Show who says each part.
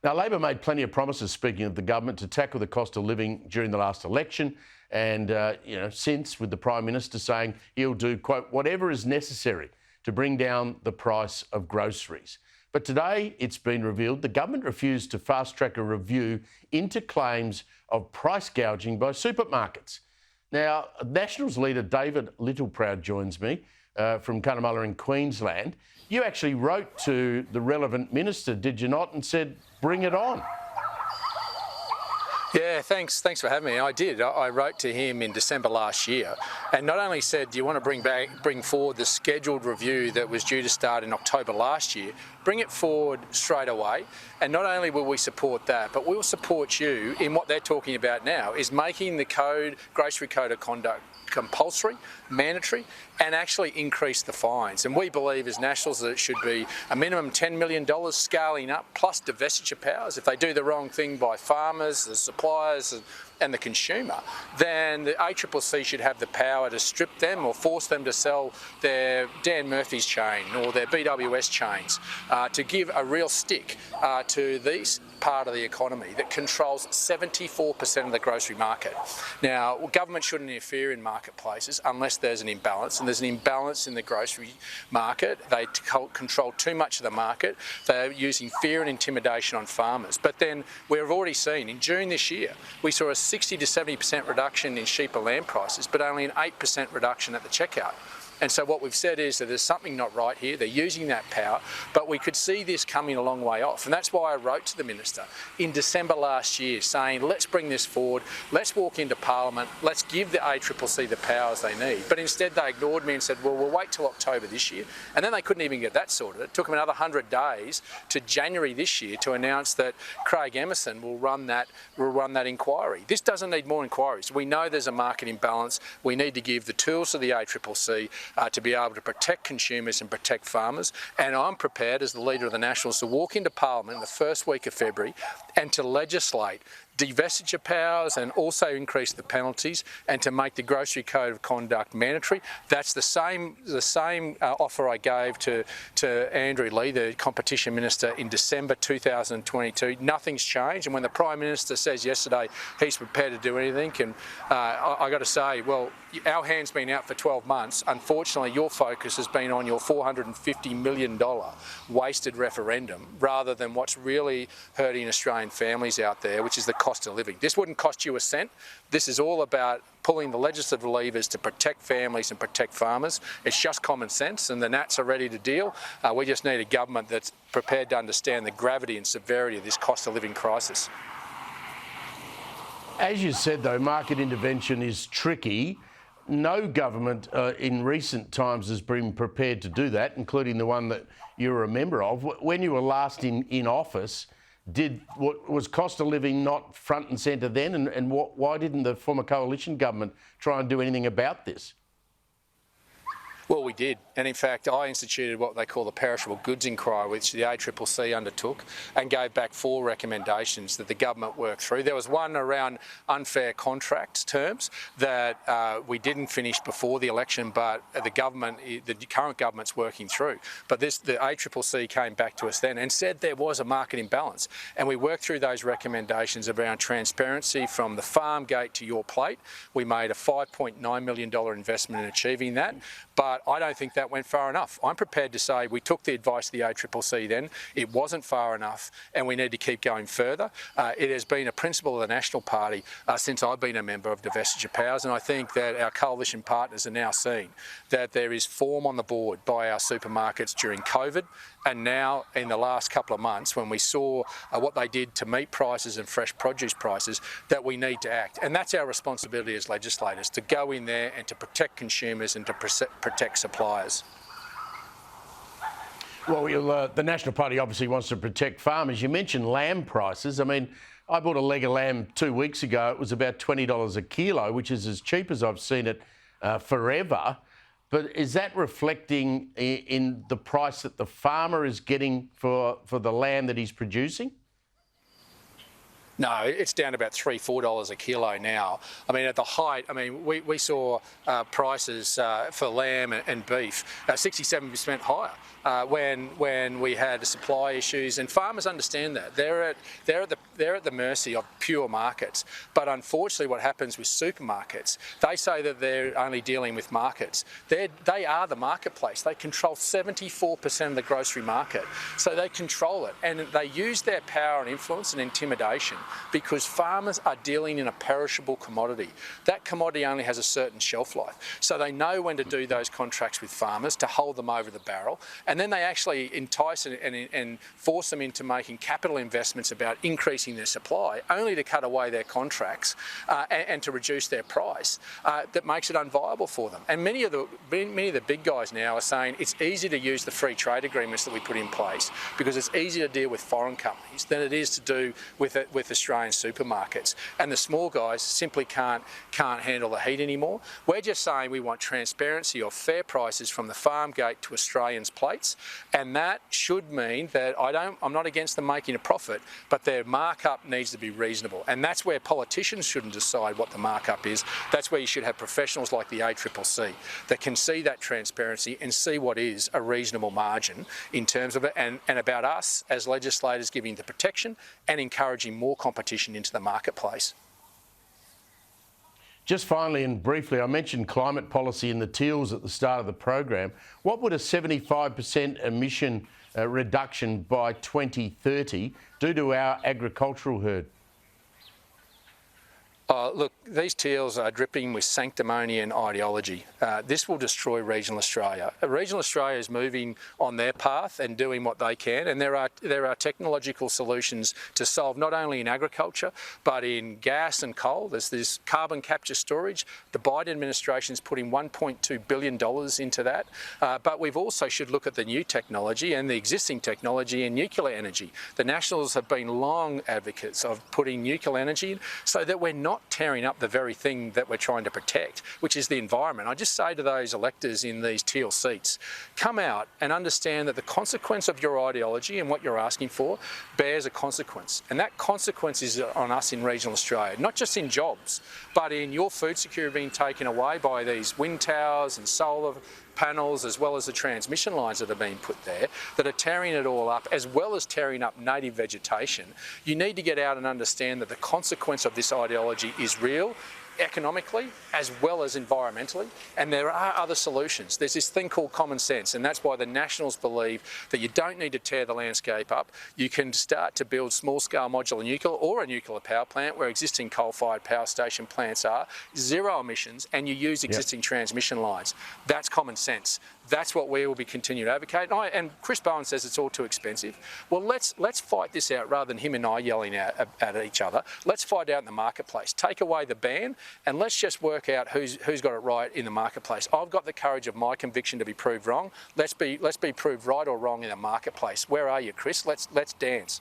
Speaker 1: Now, Labor made plenty of promises, speaking of the government, to tackle the cost of living during the last election. And, since with the Prime Minister saying he'll do, quote, whatever is necessary to bring down the price of groceries. But today it's been revealed the government refused to fast-track a review into claims of price gouging by supermarkets. Now, Nationals Leader David Littleproud joins me from Cunnamulla in Queensland. You actually wrote to the relevant minister, did you not, and said, bring it on?
Speaker 2: Yeah, thanks for having me. I did. I wrote to him in December last year and not only said, do you want to bring forward the scheduled review that was due to start in October last year, bring it forward straight away. And not only will we support that, but we'll support you in what they're talking about now, is making the grocery code of conduct compulsory, mandatory, and actually increase the fines. And we believe as Nationals that it should be a minimum $10 million scaling up, plus divestiture powers. If they do the wrong thing by farmers, the suppliers and the consumer, then the ACCC should have the power to strip them or force them to sell their Dan Murphy's chain or their BWS chains, to give a real stick to this part of the economy that controls 74% of the grocery market. Now, government shouldn't interfere in marketplaces unless there's an imbalance, and there's an imbalance in the grocery market. They control too much of the market. They're using fear and intimidation on farmers. But then we've already seen in June this year, we saw a 60 to 70% reduction in sheep and lamb prices, but only an 8% reduction at the checkout. And so what we've said is that there's something not right here. They're using that power, but we could see this coming a long way off. And that's why I wrote to the Minister in December last year saying, let's bring this forward, let's walk into Parliament, let's give the ACCC the powers they need. But instead they ignored me and said, well, we'll wait till October this year. And then they couldn't even get that sorted. It took them another 100 days to January this year to announce that Craig Emerson will run that inquiry. This doesn't need more inquiries. We know there's a market imbalance. We need to give the tools to the ACCC to be able to protect consumers and protect farmers. And I'm prepared as the Leader of the Nationals to walk into Parliament in the first week of February and to legislate divestiture powers and also increase the penalties and to make the grocery code of conduct mandatory. That's the same offer I gave to Andrew Leigh, the Competition Minister, in December 2022. Nothing's changed, and when the Prime Minister says yesterday he's prepared to do anything, and I got to say, well, our hand's been out for 12 months. Unfortunately, your focus has been on your $450 million wasted referendum rather than what's really hurting Australian families out there, which is the cost of living. This wouldn't cost you a cent. This is all about pulling the legislative levers to protect families and protect farmers. It's just common sense, and the Nats are ready to deal. We just need a government that's prepared to understand the gravity and severity of this cost of living crisis.
Speaker 1: As you said, though, market intervention is tricky. No government in recent times has been prepared to do that, including the one that you're a member of. When you were last in office, was cost of living not front and centre then? And why didn't the former coalition government try and do anything about this?
Speaker 2: Well, we did. And in fact, I instituted what they call the perishable goods inquiry, which the ACCC undertook, and gave back 4 recommendations that the government worked through. There was one around unfair contract terms that we didn't finish before the election, but the current government's working through. But the ACCC came back to us then and said there was a market imbalance. And we worked through those recommendations around transparency from the farm gate to your plate. We made a $5.9 million investment in achieving that. But I don't think that went far enough. I'm prepared to say we took the advice of the ACCC then, it wasn't far enough, and we need to keep going further. It has been a principle of the National Party since I've been a member of divestiture powers, and I think that our coalition partners are now seeing that there is form on the board by our supermarkets during COVID, and now in the last couple of months when we saw what they did to meat prices and fresh produce prices, that we need to act. And that's our responsibility as legislators, to go in there and to protect consumers and to protect suppliers.
Speaker 1: Well, the National Party obviously wants to protect farmers. You mentioned lamb prices. I mean, I bought a leg of lamb 2 weeks ago. It was about $20 a kilo, which is as cheap as I've seen it forever. But is that reflecting in the price that the farmer is getting for the lamb that he's producing?
Speaker 2: No, it's down to about $3-4 a kilo now. I mean, at the height, we saw prices for lamb and beef 67% higher when we had supply issues, and farmers understand that they're at the mercy of pure markets. But unfortunately, what happens with supermarkets, they say that they're only dealing with markets. They are the marketplace. They control 74% of the grocery market, so they control it, and they use their power and influence and intimidation because farmers are dealing in a perishable commodity. That commodity only has a certain shelf life. So they know when to do those contracts with farmers to hold them over the barrel, and then they actually entice and force them into making capital investments about increasing their supply, only to cut away their contracts and to reduce their price. That makes it unviable for them. And many of the big guys now are saying it's easy to use the free trade agreements that we put in place because it's easier to deal with foreign companies than it is to do with Australian supermarkets. And the small guys simply can't handle the heat anymore. We're just saying we want transparency of fair prices from the farm gate to Australians' plates, and that should mean that I'm not against them making a profit, but their markup needs to be reasonable. And that's where politicians shouldn't decide what the markup is. That's where you should have professionals like the ACCC that can see that transparency and see what is a reasonable margin in terms of it, and about us as legislators giving the protection and encouraging more competition into the marketplace.
Speaker 1: Just finally and briefly, I mentioned climate policy in the teals at the start of the program. What would a 75% emission reduction by 2030 do to our agricultural herd?
Speaker 2: Look, these teals are dripping with sanctimonious ideology. This will destroy regional Australia. Regional Australia is moving on their path and doing what they can, and there are technological solutions to solve not only in agriculture but in gas and coal. There's this carbon capture storage. The Biden administration is putting $1.2 billion into that, but we've also should look at the new technology and the existing technology in nuclear energy. The Nationals have been long advocates of putting nuclear energy in so that we're not tearing up the very thing that we're trying to protect, which is the environment. I just say to those electors in these teal seats, come out and understand that the consequence of your ideology and what you're asking for bears a consequence. And that consequence is on us in regional Australia, not just in jobs, but in your food security being taken away by these wind towers and solar panels, as well as the transmission lines that are being put there that are tearing it all up, as well as tearing up native vegetation. You need to get out and understand that the consequence of this ideology is real, economically as well as environmentally, and there are other solutions. There's this thing called common sense, and that's why the Nationals believe that you don't need to tear the landscape up. You can start to build small-scale modular nuclear or a nuclear power plant where existing coal-fired power station plants are, zero emissions, and you use existing transmission lines. That's common sense. That's what we will be continuing to advocate. And Chris Bowen says it's all too expensive. Well, let's fight this out rather than him and I yelling at each other. Let's fight out in the marketplace. Take away the ban, and let's just work out who's got it right in the marketplace. I've got the courage of my conviction to be proved wrong. Let's be proved right or wrong in the marketplace. Where are you, Chris? Let's dance.